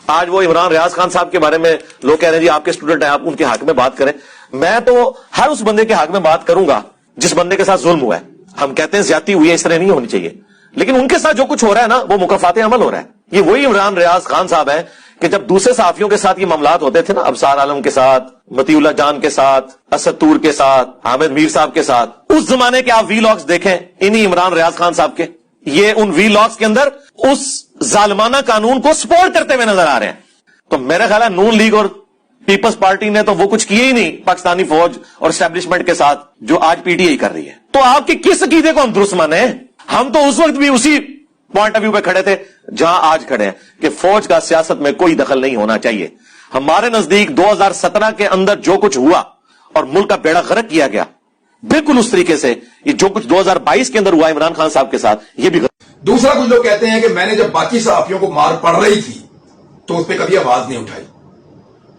آج وہ عمران ریاض خان صاحب کے بارے میں لوگ کہہ رہے ہیں جی آپ کے اسٹوڈنٹ ہیں، آپ ان کے حق میں بات کریں. میں تو ہر اس بندے کے حق میں بات کروں گا جس بندے کے ساتھ ظلم ہوا ہے. ہم کہتے ہیں زیادتی ہوئی ہے، اس طرح نہیں ہونی چاہیے، لیکن ان کے ساتھ جو کچھ ہو رہا ہے نا وہ مکافات عمل ہو رہا ہے. یہ وہی عمران ریاض خان صاحب ہیں کہ جب دوسرے صحافیوں کے ساتھ یہ معاملات ہوتے تھے نا، ابصار عالم کے ساتھ، مطیع اللہ جان کے ساتھ، اسد طور کے ساتھ، حامد میر صاحب کے ساتھ، اس زمانے کے آپ وی لاگز دیکھیں انہی عمران ریاض خان صاحب کے، یہ ان وی لاگز کے اندر اس ظالمانہ قانون کو سپورٹ کرتے ہوئے نظر آ رہے ہیں. تو میرا خیال ہے نون لیگ اور پیپلز پارٹی نے تو وہ کچھ کیے ہی نہیں پاکستانی فوج اور اسٹیبلشمنٹ کے ساتھ جو آج پی ٹی آئی کر رہی ہے. تو آپ کے کس عقیدے کو ہم درست مانیں؟ ہم تو اس وقت بھی اسی پوائنٹ آف ویو پہ کھڑے تھے جہاں آج کھڑے ہیں کہ فوج کا سیاست میں کوئی دخل نہیں ہونا چاہیے. ہمارے نزدیک 2017 کے اندر جو کچھ ہوا اور ملک کا بیڑا غرق کیا گیا، بالکل اس طریقے سے یہ جو کچھ 2022 کے اندر ہوا عمران خان صاحب کے ساتھ، یہ بھی غلط. دوسرا کچھ لوگ کہتے ہیں کہ میں نے جب باقی صحافیوں کو مار پڑ رہی تھی تو اس پہ کبھی آواز نہیں اٹھائی.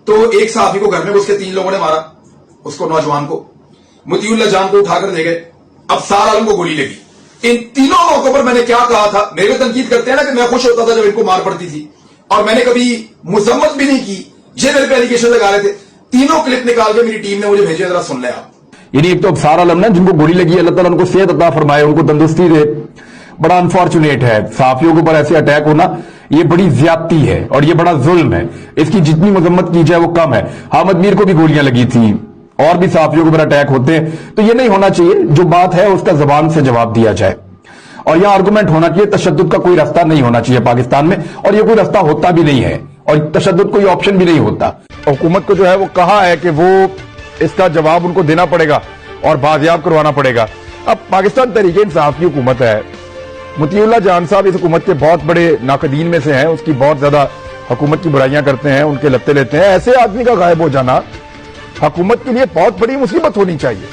تو ایک صحافی کو گھر میں اس کے 3 لوگوں نے مارا، اس کو نوجوان کو، مطیع اللہ جان کو اٹھا کر لے گئے، ابصار عالم کو گولی لگی. ان تینوں موقعوں پر میں نے کیا کہا تھا؟ میرے تنقید کرتے ہیں نا کہ میں خوش ہوتا تھا جب ان کو مار پڑتی تھی، اور میں نے کبھی مذمت بھی نہیں کی. یہ میرے پہ ایلیگیشن لگا رہے تھے. تینوں کلپ نکال کے میری ٹیم نے مجھے بھیجے، ذرا سن لیں آپ. یعنی ایک تو ابصار عالم نا جن کو گولی لگی، اللہ تعالیٰ ان کو صحت عطا فرمائے، ان کو تندرستی دے. بڑا انفارچونیٹ ہے، صحافیوں کے اوپر ایسے اٹیک ہونا یہ بڑی زیادتی ہے اور یہ بڑا ظلم ہے. اس کی جتنی مذمت کی جائے وہ کم ہے. حامد میر کو بھی گولیاں لگی تھیں، اور بھی صحافیوں کے اوپر اٹیک ہوتے ہیں. تو یہ نہیں ہونا چاہیے. جو بات ہے اس کا زبان سے جواب دیا جائے، اور یہاں آرگومنٹ ہونا چاہیے. تشدد کا کوئی راستہ نہیں ہونا چاہیے پاکستان میں، اور یہ کوئی راستہ ہوتا بھی نہیں ہے، اور تشدد کوئی آپشن بھی نہیں ہوتا. حکومت کو جو ہے وہ کہا ہے کہ وہ اس کا جواب ان کو دینا پڑے گا اور بازیاب کروانا پڑے گا. اب پاکستان تحریک انصاف کی حکومت ہے. مطیع اللہ جان صاحب اس حکومت کے بہت بڑے ناقدین میں سے ہیں، اس کی بہت زیادہ حکومت کی برائیاں کرتے ہیں، ان کے لتے لیتے ہیں. ایسے آدمی کا غائب ہو جانا حکومت کے لیے بہت بڑی مصیبت ہونی چاہیے.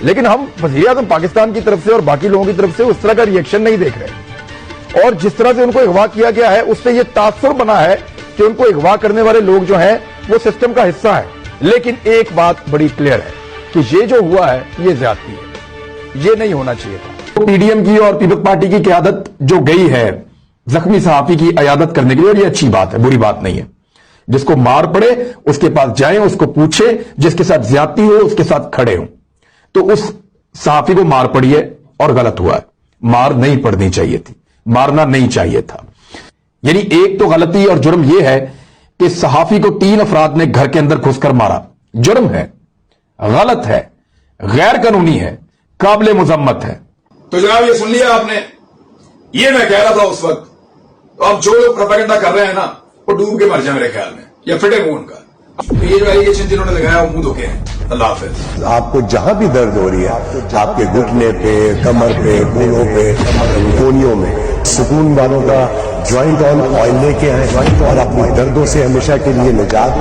لیکن ہم وزیر اعظم پاکستان کی طرف سے اور باقی لوگوں کی طرف سے اس طرح کا ری ایکشن نہیں دیکھ رہے. اور جس طرح سے ان کو اغوا کیا گیا ہے اس سے یہ تاثر بنا ہے کہ ان کو اغوا کرنے والے لوگ جو ہیں وہ سسٹم کا حصہ ہے. لیکن ایک بات بڑی کلیئر ہے کہ یہ جو ہوا ہے یہ زیادتی ہے، یہ نہیں ہونا چاہیے تھا. پی ڈی ایم کی اور پیپلز پارٹی کی قیادت جو گئی ہے زخمی صحافی کی عیادت کرنے کے لیے، اور یہ اچھی بات ہے، بری بات نہیں ہے. جس کو مار پڑے اس کے پاس جائیں، اس کو پوچھیں، جس کے ساتھ زیادتی ہو اس کے ساتھ کھڑے ہوں. تو اس صحافی کو مار پڑی ہے اور غلط ہوا ہے. مار نہیں پڑنی چاہیے تھی، مارنا نہیں چاہیے تھا. یعنی ایک تو غلطی اور جرم یہ ہے کہ صحافی کو 3 افراد نے گھر کے اندر گھس کر مارا. جرم ہے، غلط ہے، غیر قانونی ہے، قابل مذمت ہے. تو جناب یہ سن لیا آپ نے، یہ میں کہہ رہا تھا اس وقت. تو اب جو لوگ پروپیگنڈا کر رہے ہیں نا وہ ڈوب کے مر جائیں میرے خیال میں، یا پھٹے منہ ان کا. یہ جو ایلیگیشن جنہوں نے لگایا وہ منہ دھوکے ہیں. اللہ حافظ. آپ کو جہاں بھی درد ہو رہی ہے، آپ کے گھٹنے پہ، کمر پہ، گھٹنوں پہ، کونیوں میں، سکون والوں کا جوائنٹ آن آئل لے کے آئیں اور اپنی دردوں سے ہمیشہ کے لیے نجات